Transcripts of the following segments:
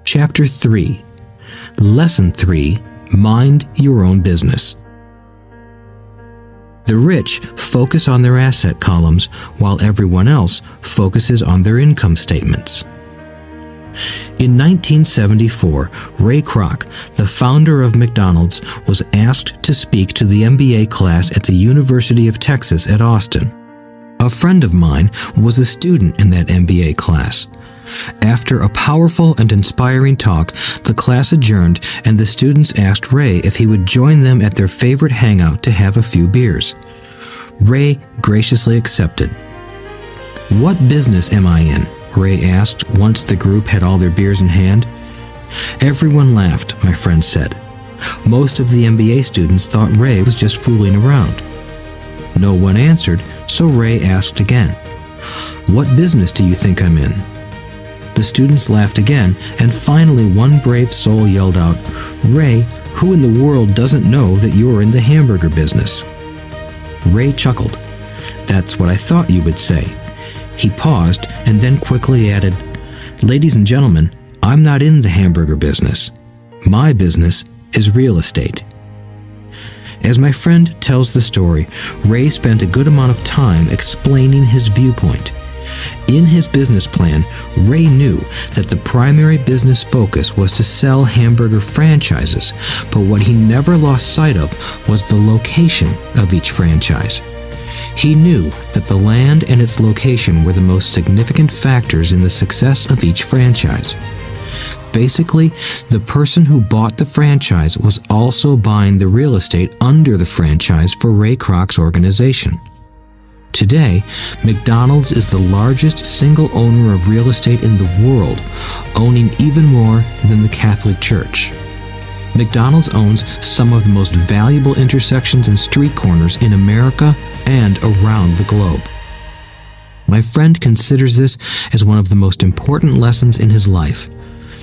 Chapter 3. Lesson 3. Mind your own business. The rich focus on their asset columns while everyone else focuses on their income statements. In 1974, Ray Kroc, the founder of McDonald's, was asked to speak to the MBA class at the University of Texas at Austin. A friend of mine was a student in that MBA class. After a powerful and inspiring talk, the class adjourned and the students asked Ray if he would join them at their favorite hangout to have a few beers. Ray graciously accepted. "What business am I in?" Ray asked once the group had all their beers in hand. Everyone laughed, my friend said. Most of the MBA students thought Ray was just fooling around. No one answered, so Ray asked again, "What business do you think I'm in?" The students laughed again, and finally one brave soul yelled out, "Ray, who in the world doesn't know that you're in the hamburger business?" Ray chuckled. "That's what I thought you would say." He paused and then quickly added, "Ladies and gentlemen, I'm not in the hamburger business. My business is real estate." As my friend tells the story, Ray spent a good amount of time explaining his viewpoint. In his business plan, Ray knew that the primary business focus was to sell hamburger franchises, but what he never lost sight of was the location of each franchise. He knew that the land and its location were the most significant factors in the success of each franchise. Basically, the person who bought the franchise was also buying the real estate under the franchise for Ray Kroc's organization. Today, McDonald's is the largest single owner of real estate in the world, owning even more than the Catholic Church. McDonald's owns some of the most valuable intersections and street corners in America and around the globe. My friend considers this as one of the most important lessons in his life.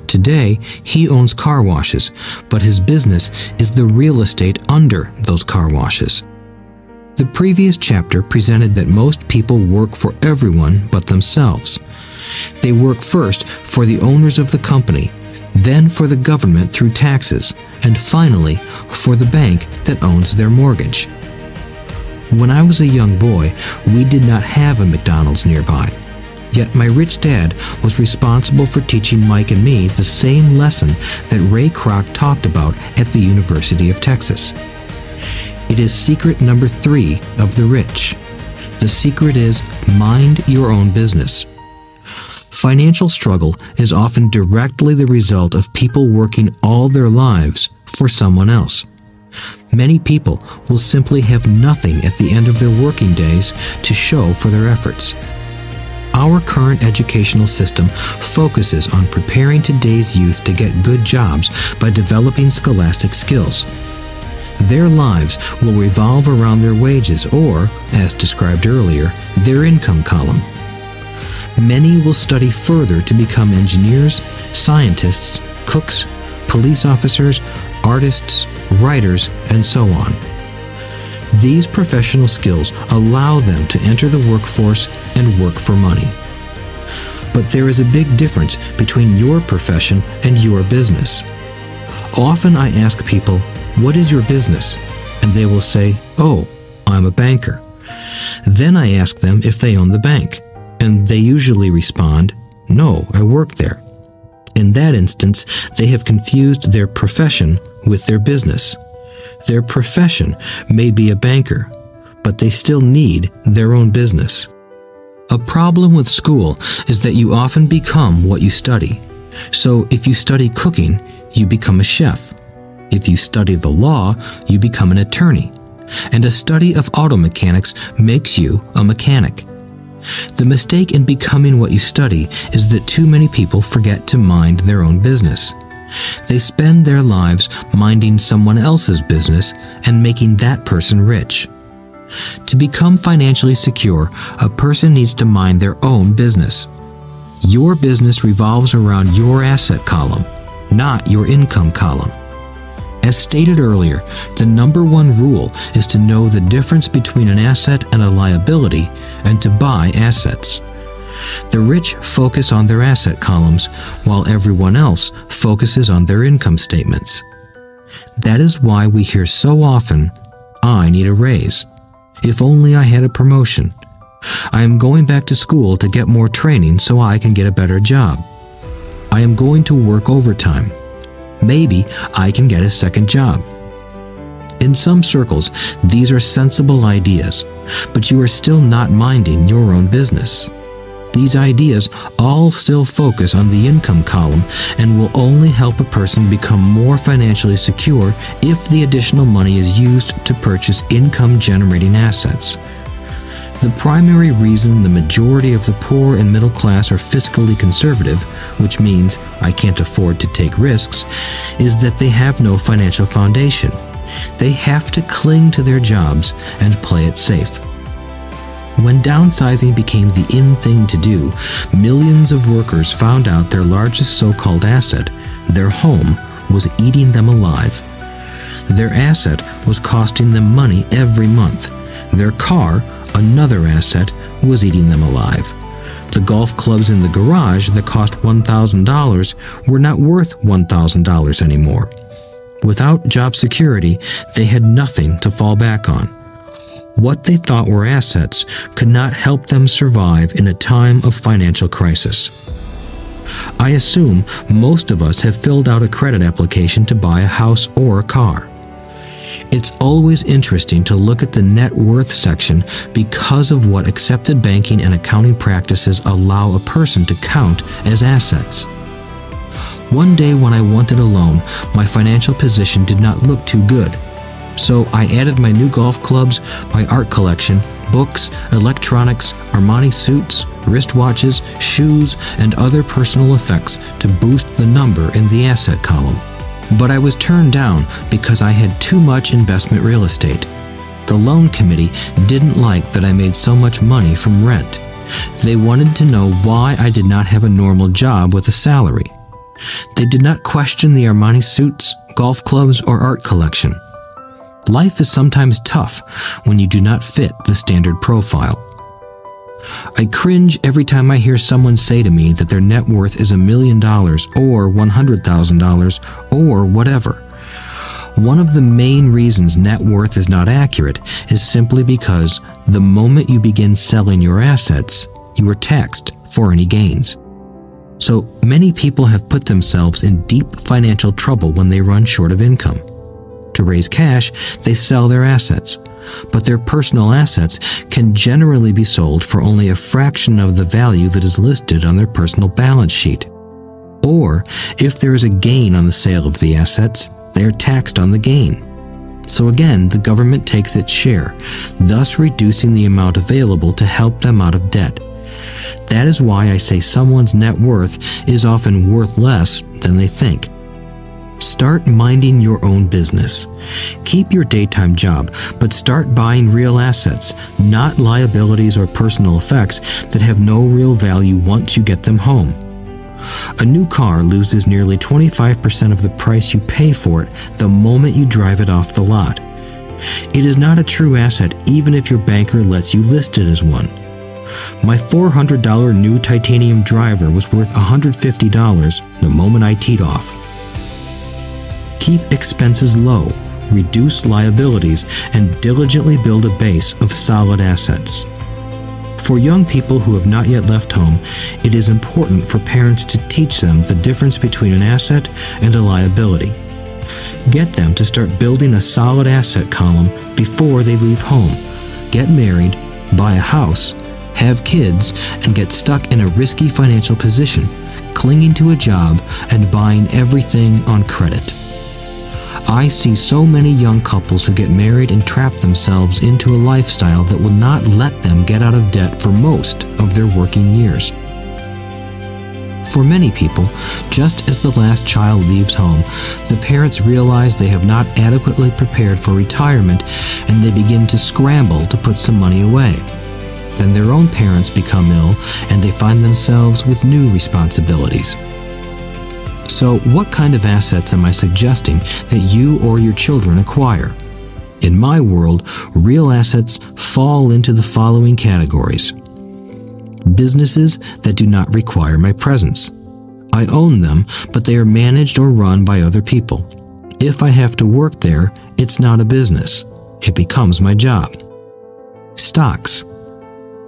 Today, he owns car washes, but his business is the real estate under those car washes. The previous chapter presented that most people work for everyone but themselves. They work first for the owners of the company, then for the government through taxes, and finally for the bank that owns their mortgage. When I was a young boy, we did not have a McDonald's nearby. Yet my rich dad was responsible for teaching Mike and me the same lesson that Ray Kroc talked about at the University of Texas. It is secret number 3 of the rich. The secret is mind your own business. Financial struggle is often directly the result of people working all their lives for someone else. Many people will simply have nothing at the end of their working days to show for their efforts. Our current educational system focuses on preparing today's youth to get good jobs by developing scholastic skills. Their lives will revolve around their wages or, as described earlier, their income column. Many will study further to become engineers, scientists, cooks, police officers, artists, writers, and so on. These professional skills allow them to enter the workforce and work for money. But there is a big difference between your profession and your business. Often I ask people, "What is your business?" And they will say, "Oh, I'm a banker." Then I ask them if they own the bank, and they usually respond, "No, I work there." In that instance, they have confused their profession with their business. Their profession may be a banker, but they still need their own business. A problem with school is that you often become what you study. So if you study cooking, you become a chef. If you study the law, you become an attorney. And a study of auto mechanics makes you a mechanic. The mistake in becoming what you study is that too many people forget to mind their own business. They spend their lives minding someone else's business and making that person rich. To become financially secure, a person needs to mind their own business. Your business revolves around your asset column, not your income column. As stated earlier, the number 1 rule is to know the difference between an asset and a liability and to buy assets. The rich focus on their asset columns, while everyone else focuses on their income statements. That is why we hear so often, "I need a raise. If only I had a promotion. I am going back to school to get more training so I can get a better job. I am going to work overtime. Maybe I can get a second job." In some circles, these are sensible ideas, but you are still not minding your own business. These ideas all still focus on the income column and will only help a person become more financially secure if the additional money is used to purchase income-generating assets. The primary reason the majority of the poor and middle class are fiscally conservative, which means I can't afford to take risks, is that they have no financial foundation. They have to cling to their jobs and play it safe. When downsizing became the in thing to do, millions of workers found out their largest so-called asset, their home, was eating them alive. Their asset was costing them money every month. Their car, another asset, was eating them alive. The golf clubs in the garage that cost $1,000 were not worth $1,000 anymore. Without job security, they had nothing to fall back on. What they thought were assets could not help them survive in a time of financial crisis. I assume most of us have filled out a credit application to buy a house or a car. It's always interesting to look at the net worth section because of what accepted banking and accounting practices allow a person to count as assets. One day when I wanted a loan, my financial position did not look too good. So I added my new golf clubs, my art collection, books, electronics, Armani suits, wristwatches, shoes, and other personal effects to boost the number in the asset column. But I was turned down because I had too much investment real estate. The loan committee didn't like that I made so much money from rent. They wanted to know why I did not have a normal job with a salary. They did not question the Armani suits, golf clubs, or art collection. Life is sometimes tough when you do not fit the standard profile. I cringe every time I hear someone say to me that their net worth is $1 million or $100,000 or whatever. One of the main reasons net worth is not accurate is simply because the moment you begin selling your assets, you are taxed for any gains. So many people have put themselves in deep financial trouble when they run short of income. To raise cash, they sell their assets, but their personal assets can generally be sold for only a fraction of the value that is listed on their personal balance sheet. Or, if there is a gain on the sale of the assets, they are taxed on the gain. So again, the government takes its share, thus reducing the amount available to help them out of debt. That is why I say someone's net worth is often worth less than they think. Start minding your own business. Keep your daytime job, but start buying real assets, not liabilities or personal effects that have no real value once you get them home. A new car loses nearly 25% of the price you pay for it the moment you drive it off the lot. It is not a true asset even if your banker lets you list it as one. My $400 new titanium driver was worth $150 the moment I teed off. Keep expenses low, reduce liabilities, and diligently build a base of solid assets. For young people who have not yet left home, it is important for parents to teach them the difference between an asset and a liability. Get them to start building a solid asset column before they leave home, get married, buy a house, have kids, and get stuck in a risky financial position, clinging to a job and buying everything on credit. I see so many young couples who get married and trap themselves into a lifestyle that will not let them get out of debt for most of their working years. For many people, just as the last child leaves home, the parents realize they have not adequately prepared for retirement and they begin to scramble to put some money away. Then their own parents become ill and they find themselves with new responsibilities. So what kind of assets am I suggesting that you or your children acquire? In my world, real assets fall into the following categories. businesses that do not require my presence. I own them, but they are managed or run by other people. If I have to work there, it's not a business. It becomes my job. Stocks,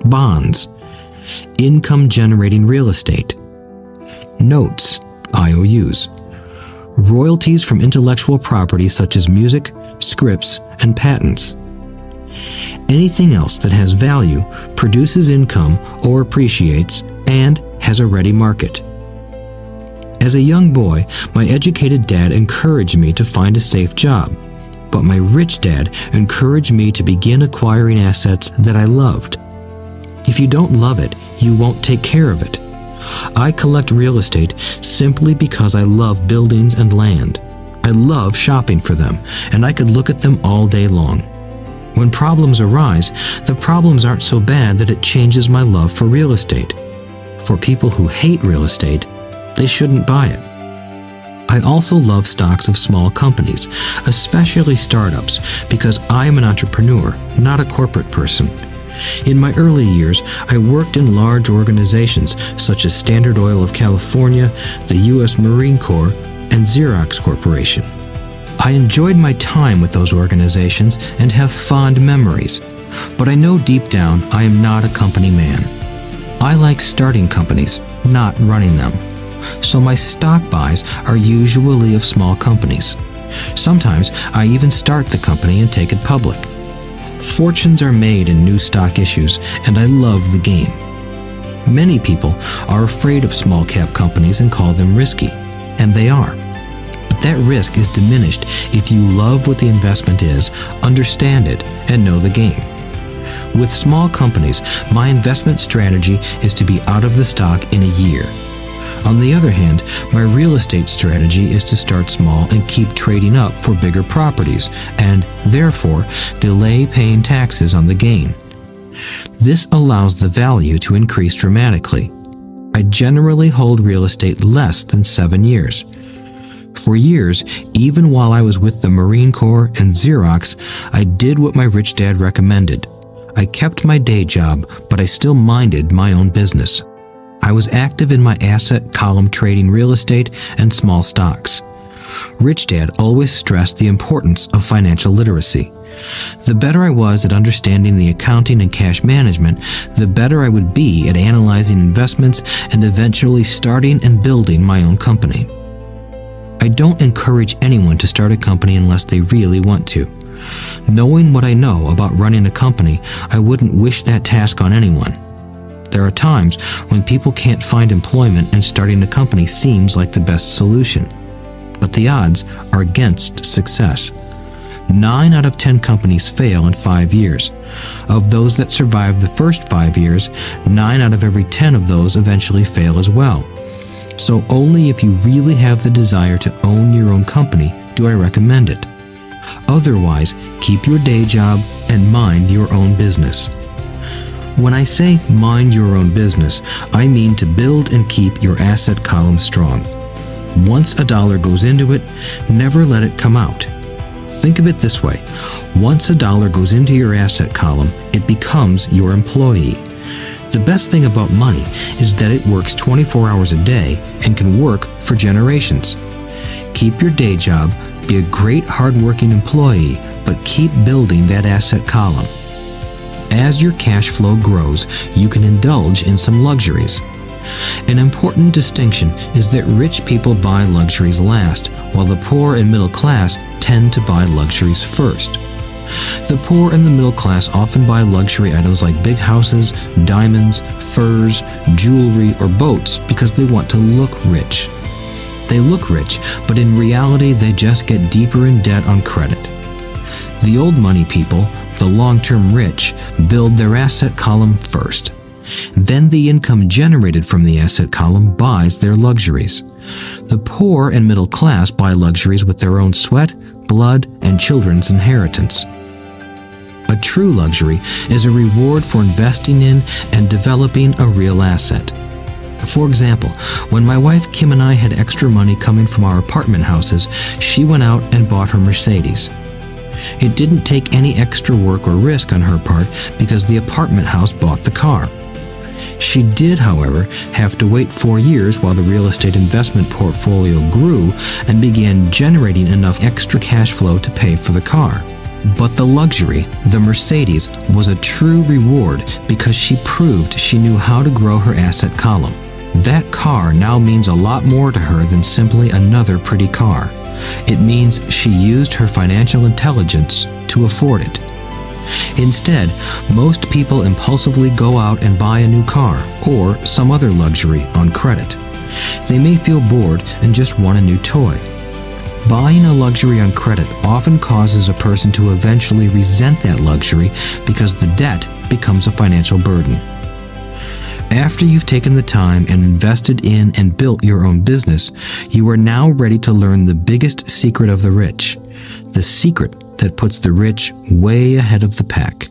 bonds, income-generating real estate, notes, IOUs, royalties from intellectual property such as music, scripts, and patents. Anything else that has value, produces income, or appreciates, and has a ready market. As a young boy, my educated dad encouraged me to find a safe job, but my rich dad encouraged me to begin acquiring assets that I loved. If you don't love it, you won't take care of it. I collect real estate simply because I love buildings and land. I love shopping for them, and I could look at them all day long. When problems arise, the problems aren't so bad that it changes my love for real estate. For people who hate real estate, they shouldn't buy it. I also love stocks of small companies, especially startups, because I am an entrepreneur, not a corporate person. In my early years, I worked in large organizations such as Standard Oil of California, the U.S. Marine Corps, and Xerox Corporation. I enjoyed my time with those organizations and have fond memories, but I know deep down I am not a company man. I like starting companies, not running them. So my stock buys are usually of small companies. Sometimes I even start the company and take it public. Fortunes are made in new stock issues, and I love the game. Many people are afraid of small cap companies and call them risky, and they are. But that risk is diminished if you love what the investment is, understand it, and know the game. With small companies, my investment strategy is to be out of the stock in a year. On the other hand, my real estate strategy is to start small and keep trading up for bigger properties, and, therefore, delay paying taxes on the gain. This allows the value to increase dramatically. I generally hold real estate less than 7 years. For years, even while I was with the Marine Corps and Xerox, I did what my rich dad recommended. I kept my day job, but I still minded my own business. I was active in my asset column trading real estate and small stocks. Rich Dad always stressed the importance of financial literacy. The better I was at understanding the accounting and cash management, the better I would be at analyzing investments and eventually starting and building my own company. I don't encourage anyone to start a company unless they really want to. Knowing what I know about running a company, I wouldn't wish that task on anyone. There are times when people can't find employment and starting a company seems like the best solution. But the odds are against success. 9 out of 10 companies fail in 5 years. Of those that survive the first 5 years, 9 out of every 10 of those eventually fail as well. So only if you really have the desire to own your own company do I recommend it. Otherwise, keep your day job and mind your own business. When I say mind your own business, I mean to build and keep your asset column strong. Once a dollar goes into it, never let it come out. Think of it this way. Once a dollar goes into your asset column, it becomes your employee. The best thing about money is that it works 24 hours a day and can work for generations. Keep your day job, be a great hardworking employee, but keep building that asset column. As your cash flow grows, you can indulge in some luxuries. An important distinction is that rich people buy luxuries last, while the poor and middle class tend to buy luxuries first. The poor and the middle class often buy luxury items like big houses, diamonds, furs, jewelry, or boats because they want to look rich. They look rich, but in reality they just get deeper in debt on credit. The old money people, the long-term rich, build their asset column first. Then the income generated from the asset column buys their luxuries. The poor and middle class buy luxuries with their own sweat, blood, and children's inheritance. A true luxury is a reward for investing in and developing a real asset. For example, when my wife Kim and I had extra money coming from our apartment houses, she went out and bought her Mercedes. It didn't take any extra work or risk on her part because the apartment house bought the car. She did, however, have to wait 4 years while the real estate investment portfolio grew and began generating enough extra cash flow to pay for the car. But the luxury, the Mercedes, was a true reward because she proved she knew how to grow her asset column. That car now means a lot more to her than simply another pretty car. It means she used her financial intelligence to afford it. Instead, most people impulsively go out and buy a new car or some other luxury on credit. They may feel bored and just want a new toy. Buying a luxury on credit often causes a person to eventually resent that luxury because the debt becomes a financial burden. After you've taken the time and invested in and built your own business, you are now ready to learn the biggest secret of the rich, the secret that puts the rich way ahead of the pack.